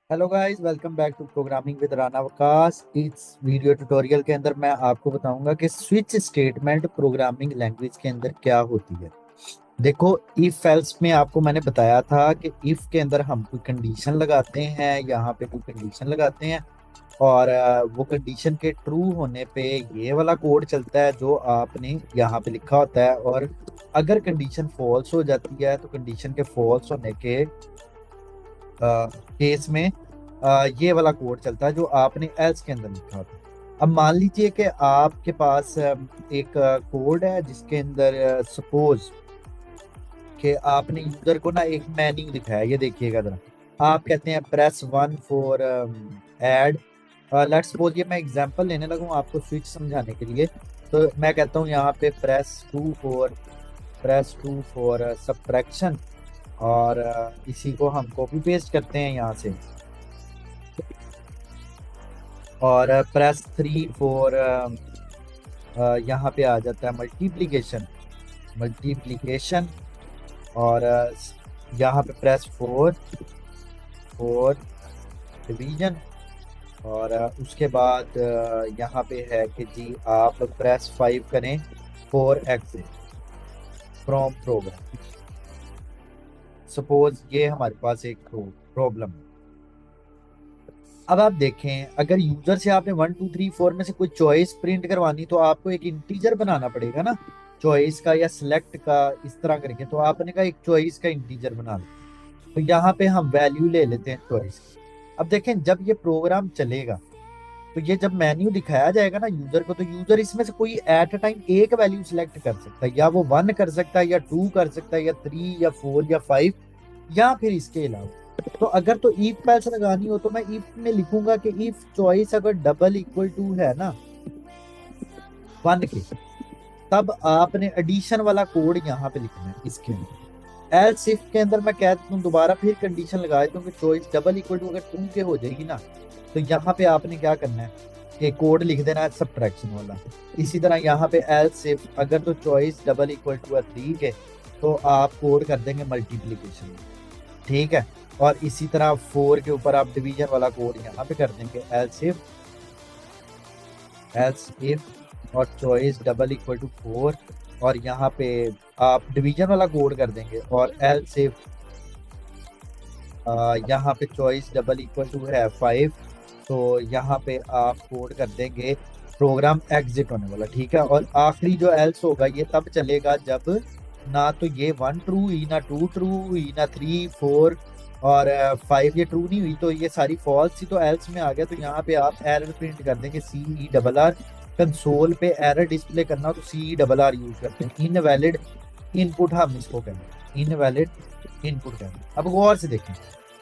Hello guys, welcome back to programming with Rana Waqas. इस video tutorial के अंदर मैं आपको बताऊंगा कि स्विच स्टेटमेंट प्रोग्रामिंग लैंग्वेज के अंदर क्या होती है। देखो, इफ एल्स में आपको मैंने बताया था कि इफ के अंदर हम कोई कंडीशन लगाते हैं, यहाँ पे कोई कंडीशन लगाते हैं और वो कंडीशन के ट्रू होने पे ये वाला कोड चलता है जो आपने यहाँ पे लिखा होता है। और अगर कंडीशन फॉल्स हो जाती है तो कंडीशन के फॉल्स होने के केस में ये वाला कोड चलता है जो आपने एल्स के अंदर लिखा था। अब मान लीजिए कि आपके पास एक कोड है जिसके अंदर सपोज कि आपने यूजर को ना एक मेन्यू दिखाया। ये देखिएगा जरा, आप कहते हैं press 1 for add. Let's suppose, ये मैं एग्जांपल लेने लगूँ आपको स्विच समझाने के लिए। तो मैं कहता हूँ यहाँ पे प्रेस 2 फॉर सब्ट्रैक्शन। और इसी को हम कॉपी पेस्ट करते हैं यहाँ से। और प्रेस 3 फॉर यहाँ पे आ जाता है मल्टीप्लीकेशन। और यहाँ पे प्रेस 4 फॉर डिवीजन। और उसके बाद यहाँ पे है कि जी आप प्रेस 5 करें for exit from program. Suppose ये हमारे पास एक प्रॉब्लम है। अब आप देखें, अगर यूजर से आपने 1 2 3 4 में से कोई चॉइस प्रिंट करवानी तो आपको एक इंटीजर बनाना पड़ेगा ना, चॉइस का या सिलेक्ट का, इस तरह करके। तो आपने कहा एक चॉइस का इंटीजर बना लो। तो यहाँ पे हम वैल्यू ले लेते हैं चॉइस की। अब देखें, जब ये प्रोग्राम चलेगा तो ये जब मेन्यू दिखाया जाएगा ना यूजर को, तो यूजर इसमें से कोई एट अ टाइम एक वैल्यू सिलेक्ट कर सकता है। या वो 1 कर सकता है, या 2 कर सकता है, या 3 या 4 या 5, या फिर इसके अलावा। तो अगर तो इफ एल्स लगानी हो तो मैं इफ में लिखूंगा कि इफ चॉइस अगर डबल इक्वल टू है ना 1 के, तब आपने एडिशन वाला कोड यहाँ पे लिखना है इसके अंदर। एल्स इफ के अंदर मैं कहता हूँ दोबारा फिर कंडीशन लगा देता हूँ कि चॉइस डबल इक्वल टू अगर 2 के हो जाएगी ना, तो यहाँ पे आपने क्या करना है कि कोड लिख देना है सब्ट्रैक्शन वाला। इसी तरह यहाँ पे एल्स इफ अगर तो चॉइस डबल इक्वल टू है 3 के, तो आप कोड कर देंगे मल्टीप्लीकेशन। ठीक है। और इसी तरह 4 के ऊपर आप डिवीजन वाला कोड यहाँ पे कर देंगे एल्स इफ और चॉइस डबल इक्वल टू 4। और यहाँ पे आप डिवीजन वाला कोड कर देंगे। और एल्स इफ यहाँ पे चॉइस डबल इक्वल टू है 5, तो यहाँ पे आप कोड कर देंगे प्रोग्राम एग्जिट होने वाला। ठीक है। और आखिरी जो एल्स होगा ये तब चलेगा जब ना तो ये 1 ट्रू हुई, ना 2 ट्रू हुई, ना 3 4 और 5 ये ट्रू नहीं हुई, तो ये सारी फॉल्स थी, तो एल्स में आ गया। तो यहाँ पे आप एरर प्रिंट कर देंगे CERR। कंसोल पे एरर डिस्प्ले करना हो तो CERR यूज करते हैं। इनवैलिड इनपुट हम इसको कहेंगे, इनवैलिड इनपुट कहेंगे। अब गौर से देखें,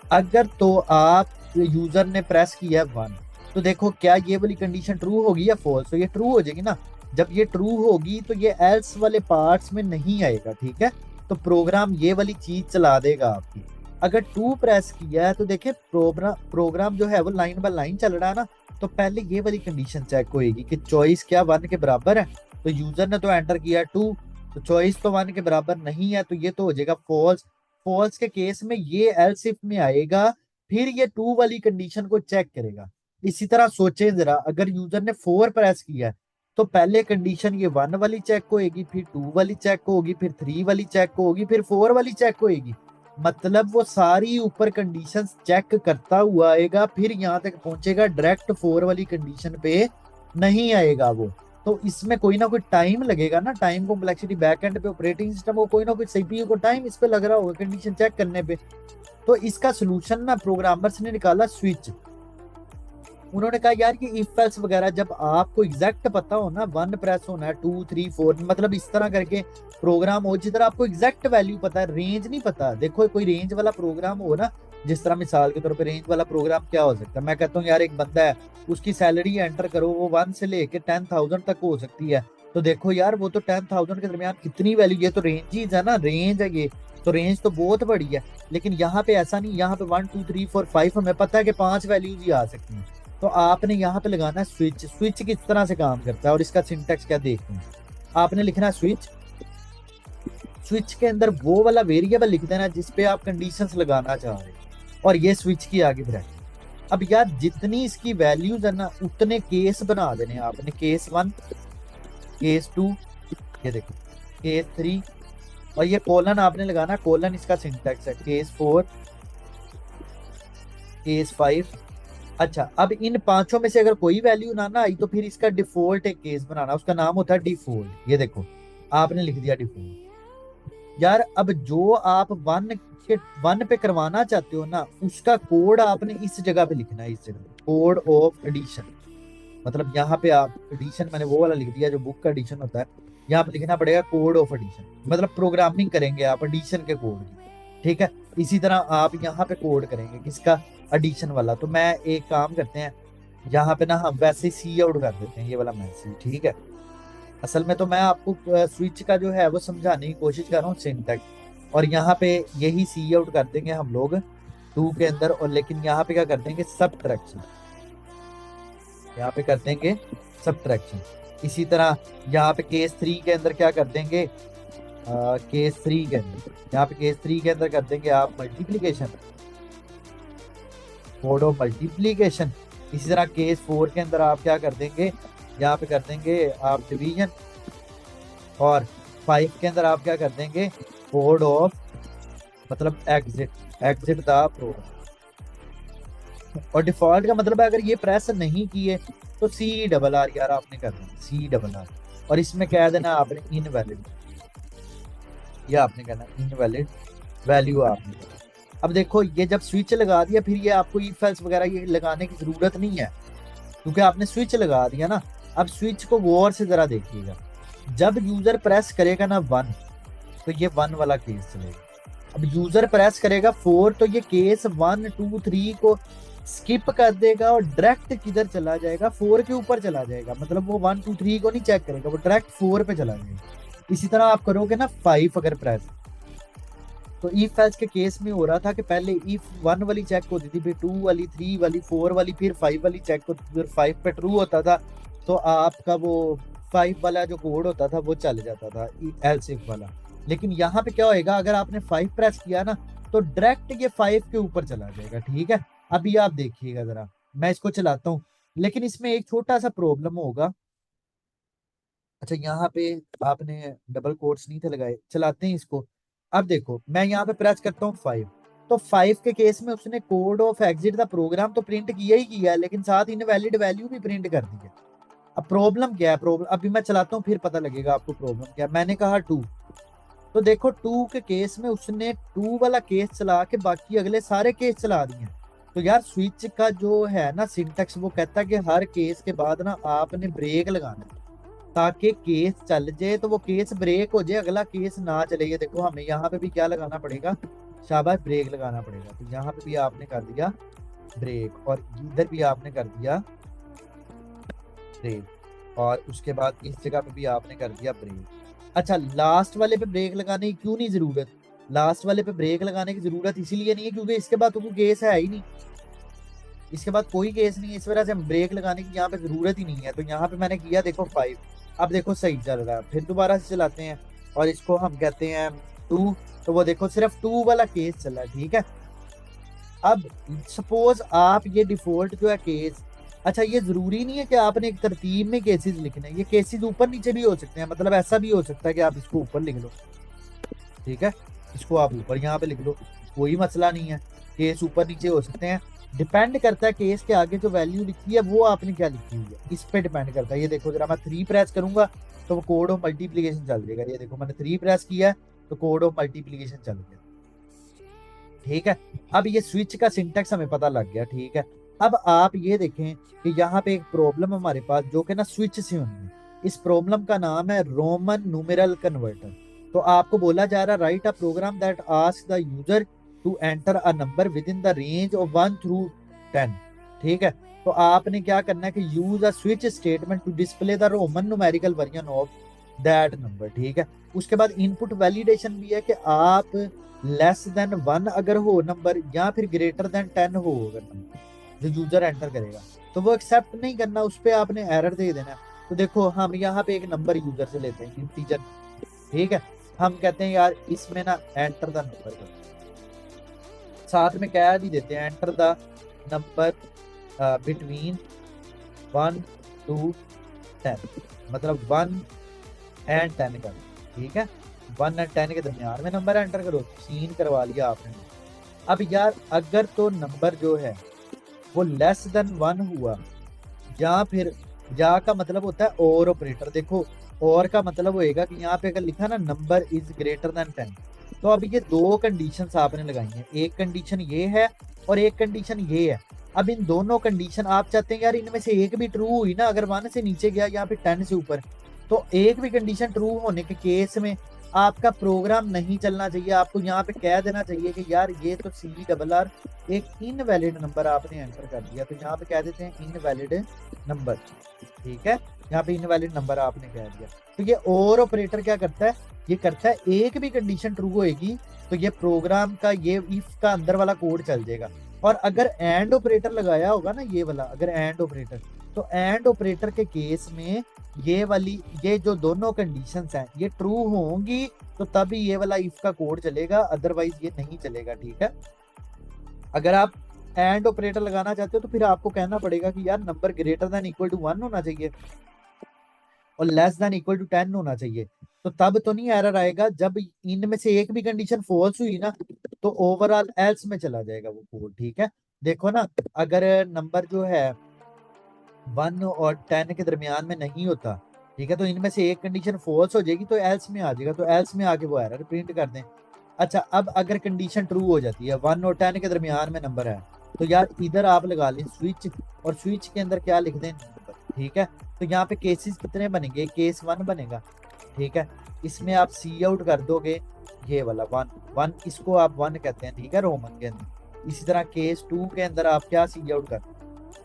अगर तो आप यूजर ने प्रेस किया 1, तो देखो क्या ये वाली कंडीशन ट्रू होगी या फॉल्स। तो ये ट्रू हो जाएगी ना। जब ये ट्रू होगी तो ये एल्स वाले पार्ट्स में नहीं आएगा। ठीक है। तो प्रोग्राम ये वाली चीज चला देगा आपकी। अगर 2 प्रेस किया है तो देखिए प्रोग्राम जो है वो लाइन बाय लाइन चल रहा है ना। तो पहले ये वाली कंडीशन चेक होएगी कि चॉइस क्या 1 के बराबर है। तो यूजर ने तो एंटर किया 2, तो चॉइस तो 1 के बराबर नहीं है, तो ये तो हो जाएगा फॉल्स। फॉल्स के केस में ये एल्स इफ में आएगा, फिर ये 2 वाली कंडीशन को चेक करेगा। इसी तरह सोचे जरा, अगर यूजर ने 4 प्रेस किया है तो पहले कंडीशन ये 1 वाली चेक होएगी, फिर 2 वाली चेक होगी, फिर 3 वाली चेक होगी, फिर 4 वाली चेक होएगी। मतलब वो सारी ऊपर कंडीशंस चेक करता हुआ आएगा, फिर यहाँ तक पहुंचेगा, डायरेक्ट 4 वाली कंडीशन पे नहीं आएगा वो। तो इसमें कोई ना कोई टाइम लगेगा ना, टाइम कॉम्प्लेक्सिटी बैक एंड पे ऑपरेटिंग सिस्टम को कोई ना कोई सीपीयू को टाइम इस पे लग रहा होगा कंडीशन चेक करने पे। तो इसका सोल्यूशन ना प्रोग्रामर्स ने निकाला स्विच। उन्होंने कहा यार कि इफ एल्स वगैरह जब आपको एग्जैक्ट पता हो ना, 1 प्रेस होना है, 2 3 4, मतलब इस तरह करके प्रोग्राम हो जिधर आपको एग्जैक्ट वैल्यू पता है, रेंज नहीं पता। देखो कोई रेंज वाला प्रोग्राम हो ना, जिस तरह मिसाल के तौर पे रेंज वाला प्रोग्राम क्या हो सकता है, मैं कहता हूँ यार एक बंदा है, उसकी सैलरी एंटर करो, वो 1 से लेके 10,000 तक हो सकती है। तो देखो यार वो तो 10,000 के दरमियान कितनी वैल्यू, ये तो रेंज ही है ना, रेंज है ये। तो रेंज तो बहुत बड़ी है। लेकिन यहाँ पे ऐसा नहीं, यहाँ पे 1 2 3 4 5 हमें पता है कि 5 वैल्यूज ही आ सकती हैं। तो आपने यहाँ पे लगाना है स्विच। स्विच किस तरह से काम करता है और इसका सिंटेक्स क्या देखते हैं। आपने लिखना है स्विच। स्विच के अंदर वो वाला वेरिएबल लिख देना जिसपे आप कंडीशंस लगाना चाह रहे हैं, और ये स्विच की आगे ब्रैकेट। अब यार जितनी इसकी वैल्यूज है ना उतने केस बना देने आपने, केस 1, केस 2, ये देखो केस 3, और ये कोलन आपने लगाना, कोलन इसका सिंटैक्स है, केस 4, केस 5। अच्छा, अब इन पांचों में से अगर कोई वैल्यू ना आई तो फिर इसका डिफॉल्ट एक केस बनाना, उसका नाम होता है डिफॉल्ट। ये देखो आपने लिख दिया डिफॉल्ट। यार अब जो आप वन पे करवाना चाहते हो ना उसका कोड आपने इस जगह पे लिखना है, इस जगह कोड ऑफ एडिशन। मतलब यहाँ पे आप एडिशन, मैंने वो वाला लिख दिया जो बुक का एडिशन होता है, यहाँ पे लिखना पड़ेगा कोड ऑफ एडिशन। मतलब प्रोग्रामिंग करेंगे आप एडिशन के कोड की, ठीक है। इसी तरह आप यहाँ पे कोड करेंगे किसका, एडिशन वाला। तो मैं एक काम करते हैं, यहाँ पे ना हम वैसे सी आउट कर देते हैं ये वाला मैसेज, ठीक है। असल में तो मैं आपको स्विच का जो है वो समझाने की कोशिश कर रहा हूँ सिंटैक्स, और यहाँ पे यही सी आउट कर देंगे हम लोग टू के अंदर, और लेकिन यहाँ पे क्या कर देंगे, सबट्रैक्शन। यहाँ पे कर देंगे सबट्रैक्शन। इसी तरह यहाँ पे केस 3 के अंदर क्या कर देंगे, केस 3 के अंदर, यहाँ पे केस 3 के अंदर कर देंगे आप मल्टीप्लीकेशन, कोड ऑफ मल्टीप्लीकेशन। इसी तरह केस 4 के अंदर आप क्या कर देंगे, यहाँ पे कर देंगे आप डिवीजन, और 5 के अंदर आप क्या कर देंगे, कोड ऑफ मतलब एग्जिट, एग्जिट द प्रोग्राम। और डिफॉल्ट का मतलब है अगर ये प्रेस नहीं किए तो सी डबल आर यार आपने कर देना, सी डबल आर, और इसमें कह देना आपने इनवैलिड, ये आपने कहना इनवैलिड वैल्यू आपने कहना। अब देखो ये जब स्विच लगा दिया फिर ये आपको इफ एल्स वगैरह ये लगाने की जरूरत नहीं है, क्योंकि आपने स्विच लगा दिया ना। अब स्विच को गौर से जरा देखिएगा, जब यूजर प्रेस करेगा ना 1 तो ये 1 वाला केस चलेगा। अब यूजर प्रेस करेगा 4 तो ये केस 1 2 3 को स्किप कर देगा और डायरेक्ट किधर चला जाएगा, 4 के ऊपर चला जाएगा। मतलब वो 1 2 3 को नहीं चेक करेगा, वो डायरेक्ट 4 पे चला जाएगा। इसी तरह आप करोगे ना 5 अगर प्रेस, तो इफ एल्स के केस में हो रहा था कि पहले इफ 1 वाली चेक होती थी, फिर 2 वाली, 3 वाली, 4 वाली, फिर 5 वाली चेक होती थी, फिर 5 पे ट्रू होता था तो आपका वो 5 वाला जो कोड होता था वो चल जाता था एल्स इफ वाला। लेकिन यहाँ पे क्या होएगा, अगर आपने 5 प्रेस किया ना तो डायरेक्ट ये 5 के ऊपर चला जाएगा, ठीक है। अभी आप देखिएगा जरा, मैं इसको चलाता हूँ, लेकिन इसमें एक छोटा सा प्रॉब्लम होगा। अच्छा यहाँ पे आपने डबल कोट्स नहीं थे लगाए, चलाते हैं इसको। अब देखो मैं यहाँ पे प्रेस करता हूँ 5, तो 5 के केस में उसने code of exit the program तो प्रिंट किया ही किया है, लेकिन साथ इनवैलिड वैल्यू भी प्रिंट कर दी है। अब प्रॉब्लम क्या है, प्रॉब्लम अभी मैं चलाता हूँ फिर पता लगेगा आपको प्रॉब्लम क्या है। मैंने कहा 2, तो देखो 2 के केस में उसने 2 वाला केस चला के बाकी अगले सारे केस चला दिए। तो यार स्विच का जो है ना सिंटैक्स वो कहता है कि हर केस के बाद ना आपने ब्रेक लगाना है, ताकि केस चल जाए तो वो केस ब्रेक हो जाए, अगला केस ना चले। ये देखो हमें यहाँ पे भी क्या लगाना पड़ेगा, शाबाश ब्रेक लगाना पड़ेगा। तो यहाँ पे भी आपने कर दिया ब्रेक, और इधर भी आपने कर दिया ब्रेक, और उसके बाद इस जगह पे भी आपने कर दिया ब्रेक। अच्छा लास्ट वाले पे ब्रेक लगाने की क्यों नहीं जरूरत, लास्ट वाले पे ब्रेक लगाने की जरूरत इसीलिए नहीं है क्योंकि इसके बाद तो कोई केस है ही नहीं, इसके बाद कोई केस नहीं है, इस वजह से हम ब्रेक लगाने की यहाँ पे जरूरत ही नहीं है। तो यहाँ पे मैंने किया देखो 5, अब देखो सही चल रहा है। फिर दोबारा से चलाते हैं और इसको हम कहते हैं 2, तो वो देखो सिर्फ 2 वाला केस चला, ठीक है। अब सपोज आप ये डिफॉल्ट जो है केस, अच्छा ये जरूरी नहीं है कि आपने एक तरतीब में केसेस लिखने हैं, ये केसेस ऊपर नीचे भी हो सकते हैं। मतलब ऐसा भी हो सकता है कि आप इसको ऊपर लिख लो, ठीक है, इसको आप ऊपर यहाँ पे लिख लो, कोई मसला नहीं है, केस ऊपर नीचे हो सकते हैं। डिपेंड करता है केस के आगे जो वैल्यू लिखी है वो आपने क्या लिखी हुई है, इस पे डिपेंड करता है। ये देखो जरा मैं 3 प्रेस करूंगा तो वो कोड ऑफ मल्टीप्लीकेशन चल जाएगा। ये देखो मैंने 3 प्रेस किया है तो कोड ऑफ मल्टीप्लीकेशन चल गया, ठीक है। अब ये स्विच का सिंटैक्स हमें पता लग गया, ठीक है। अब आप ये देखें कि यहाँ पे एक प्रॉब्लम हमारे पास जो कि ना स्विच से होनी है। इस प्रॉब्लम का नाम है रोमन न्यूमेरल कन्वर्टर। तो आपको बोला जा रहा है write a program that ask the user to enter a number within the range of 1 through 10, ठीक है। तो आपने क्या करना है कि use a switch statement to display the Roman numerical version of that number, ठीक है। उसके बाद इनपुट वैलिडेशन भी है कि आप लेस देन 1 अगर हो नंबर या फिर ग्रेटर देन 10 हो अगर नंबर जो यूजर एंटर करेगा तो वो एक्सेप्ट नहीं करना, उस पर आपने एरर दे देना। तो देखो हम यहाँ पे एक नंबर यूजर से लेते हैं इंटीजर, ठीक है। हम कहते हैं यार इसमें ना एंटर द नंबर, साथ में कह भी देते हैं enter the number between 1 to 10, मतलब 1 and 10 का, ठीक है, 1 and 10 के दरमियान में नंबर एंटर करो, सीन करवा लिया आपने। अब यार अगर तो नंबर जो है वो लेस देन 1 हुआ, या फिर या का मतलब होता है और ऑपरेटर, देखो और का मतलब होएगा कि यहाँ पे अगर लिखा ना नंबर इज ग्रेटर देन 10, तो अब ये दो कंडीशंस आपने लगाई हैं, एक कंडीशन ये है और एक कंडीशन ये है। अब इन दोनों कंडीशन आप चाहते हैं यार इनमें से एक भी ट्रू हुई ना, अगर 1 से नीचे गया या फिर 10 से ऊपर, तो एक भी कंडीशन ट्रू होने के केस में आपका प्रोग्राम नहीं चलना चाहिए। आपको यहाँ पे कह देना चाहिए कि यार ये तो CRR एक इनवैलिड नंबर आपने एंटर कर दिया, तो यहाँ पे कह देते हैं इनवैलिड नंबर, ठीक है, यहाँ पे इनवैलिड नंबर आपने कह दिया। तो ये और ऑपरेटर क्या करता है, ये करता है एक भी कंडीशन ट्रू होएगी तो ये प्रोग्राम का ये इफ का अंदर वाला कोड चल जाएगा। और अगर एंड ऑपरेटर लगाया होगा ना ये वाला, अगर एंड ऑपरेटर, तो एंड ऑपरेटर के केस में ये वाली ये जो दोनों कंडीशंस हैं ये ट्रू होंगी तो तभी ये वाला इफ का कोड चलेगा, अदरवाइज ये नहीं चलेगा, ठीक है। अगर आप एंड ऑपरेटर लगाना चाहते हो तो फिर आपको कहना पड़ेगा कि यार number greater than equal to 1 होना चाहिए और लेस देन इक्वल टू 10 होना चाहिए, तो तब तो नहीं एरर आएगा। जब इनमें से एक भी कंडीशन फॉल्स हुई ना तो ओवरऑल एल्स में चला जाएगा वो कोड, ठीक है। देखो ना, अगर नंबर जो है 1 और 10 के दरमियान में नहीं होता, ठीक है, तो इनमें से एक कंडीशन फॉल्स हो जाएगी तो एल्स में आ जाएगा, तो एल्स में आके वो एरर प्रिंट कर दें। अच्छा, अब अगर कंडीशन ट्रू हो जाती है 1 और 10 के दरमियान में नंबर है, तो यार इधर आप लगा लें स्विच, और स्विच के अंदर क्या लिख दें नंबर, ठीक है। तो यहाँ पे केसेस कितने बनेंगे, केस 1 बनेगा, ठीक है, इसमें आप सी आउट कर दोगे ये वाला 1, इसको आप 1 कहते हैं, ठीक है, रोमन के अंदर। इसी तरह केस 2 के अंदर आप क्या सी आउट कर,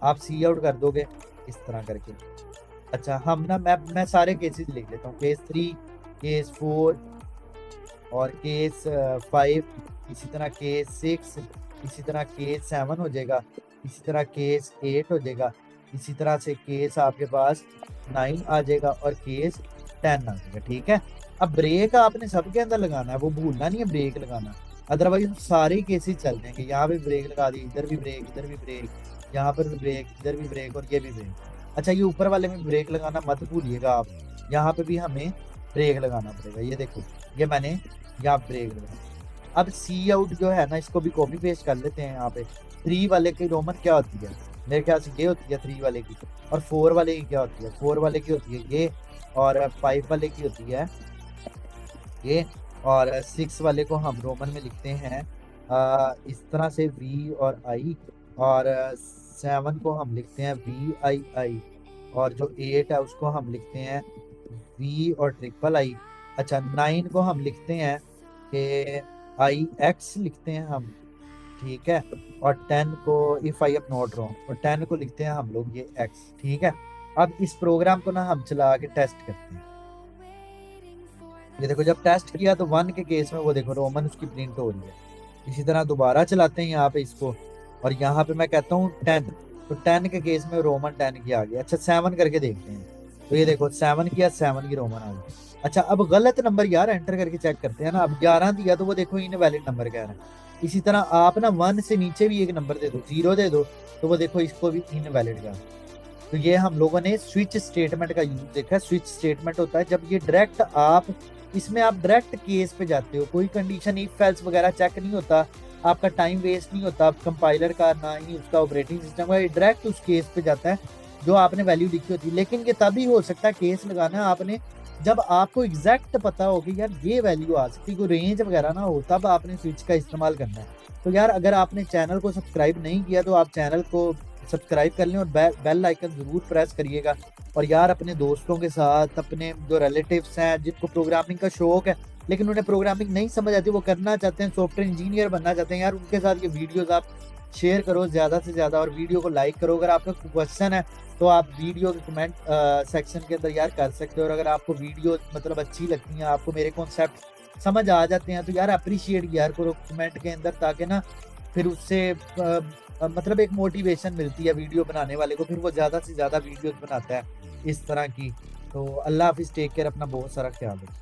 आप सी आउट कर दोगे इस तरह करके। अच्छा, हम ना मैं सारे केसेस लिख लेता हूँ, केस 3, केस 4 और केस 5, इसी तरह केस 6, इसी तरह केस 7 हो जाएगा, इसी तरह केस 8 हो जाएगा, इसी तरह से केस आपके पास 9 आ जाएगा और केस 10 आ जाएगा, ठीक है। अब ब्रेक आपने सबके अंदर लगाना है, वो भूलना नहीं है ब्रेक लगाना, अदरवाइज सारे केसेस चल जाएंगे। यहाँ पे ब्रेक लगा दी, इधर भी ब्रेक, इधर भी ब्रेक, यहाँ पर भी ब्रेक, इधर भी ब्रेक और ये भी ब्रेक। अच्छा, ये ऊपर वाले में ब्रेक लगाना मत भूलिएगा आप, यहाँ पे भी हमें ब्रेक लगाना पड़ेगा। ये देखो, ये मैंने यहाँ ब्रेक लगाया। अब सी आउट जो है ना, इसको भी कॉपी पेस्ट कर लेते हैं। यहाँ पे 3 वाले की रोमन क्या होती है, मेरे ख्याल से ये होती है 3 वाले की, और 4 वाले की क्या होती है, 4 वाले की होती है ये, और 5 वाले की होती है ये, और 6 वाले को हम रोमन में लिखते हैं इस तरह से V और I, और 7 को हम लिखते हैं VII, और जो 8 है उसको हम लिखते हैं V और III। अच्छा, 9 को हम लिखते हैं कि IX लिखते हैं हम, ठीक है, और 10 को if I am not wrong, और 10 को लिखते हैं हम लोग ये X, ठीक है। अब इस प्रोग्राम को ना हम चला के टेस्ट करते हैं। ये देखो, जब टेस्ट किया तो 1 के केस में वो देखो रोमन उसकी प्रिंट हो रही है। इसी तरह दोबारा चलाते हैं यहाँ पे इसको, और यहाँ पे मैं कहता हूँ 10, तो 10 के केस में रोमन 10 की आ गई। अच्छा, 7 करके देखते हैं, तो ये देखो 7 किया, 7 की रोमन आ गई। अच्छा, अब गलत नंबर यार एंटर करके चेक करते हैं ना। अब 11 दिया तो वो देखो इनवैलिड नंबर कह रहा है। इसी तरह आप ना 1 से नीचे भी एक नंबर दे दो, 0 दे दो, तो वो देखो इसको भी इनवैलिड कह रहा है। तो ये हम लोगों ने स्विच स्टेटमेंट का यूज देखा है। स्विच स्टेटमेंट होता है जब ये डायरेक्ट आप इसमें आप डायरेक्ट केस पे जाते हो, कोई कंडीशन इफ एल्स वगैरह चेक नहीं होता, आपका टाइम वेस्ट नहीं होता कंपाइलर का, ना ही उसका ऑपरेटिंग सिस्टम का, डायरेक्ट उस केस पे जाता है जो आपने वैल्यू लिखी होती है। लेकिन ये तभी हो सकता है केस लगाना आपने जब आपको एग्जैक्ट पता हो कि यार ये वैल्यू आ सकती, कोई रेंज वगैरह ना हो, तब आपने स्विच का इस्तेमाल करना है। तो यार अगर आपने चैनल को सब्सक्राइब नहीं किया तो आप चैनल को सब्सक्राइब कर लें और बेल आइकन जरूर प्रेस करिएगा। और यार अपने दोस्तों के साथ, अपने जो रिलेटिव्स हैं जिनको प्रोग्रामिंग का शौक है लेकिन उन्हें प्रोग्रामिंग नहीं समझ आती, वो करना चाहते हैं, सॉफ्टवेयर इंजीनियर बनना चाहते हैं, यार उनके साथ ये वीडियोस आप शेयर करो ज़्यादा से ज़्यादा, और वीडियो को लाइक करो। अगर आपका क्वेश्चन है तो आप वीडियो के कमेंट सेक्शन के अंदर यार कर सकते हो। और अगर आपको वीडियो मतलब अच्छी लगती है, आपको मेरे कॉन्सेप्ट समझ आ जाते हैं, तो यार अप्रिशिएट यार करो कमेंट के अंदर, ताकि ना फिर उससे मतलब एक मोटिवेशन मिलती है वीडियो बनाने वाले को, फिर वो ज़्यादा से ज़्यादा वीडियोस बनाता है इस तरह की। तो अल्लाह हाफिज़, टेक केयर, अपना बहुत सारा ख्याल रखिए।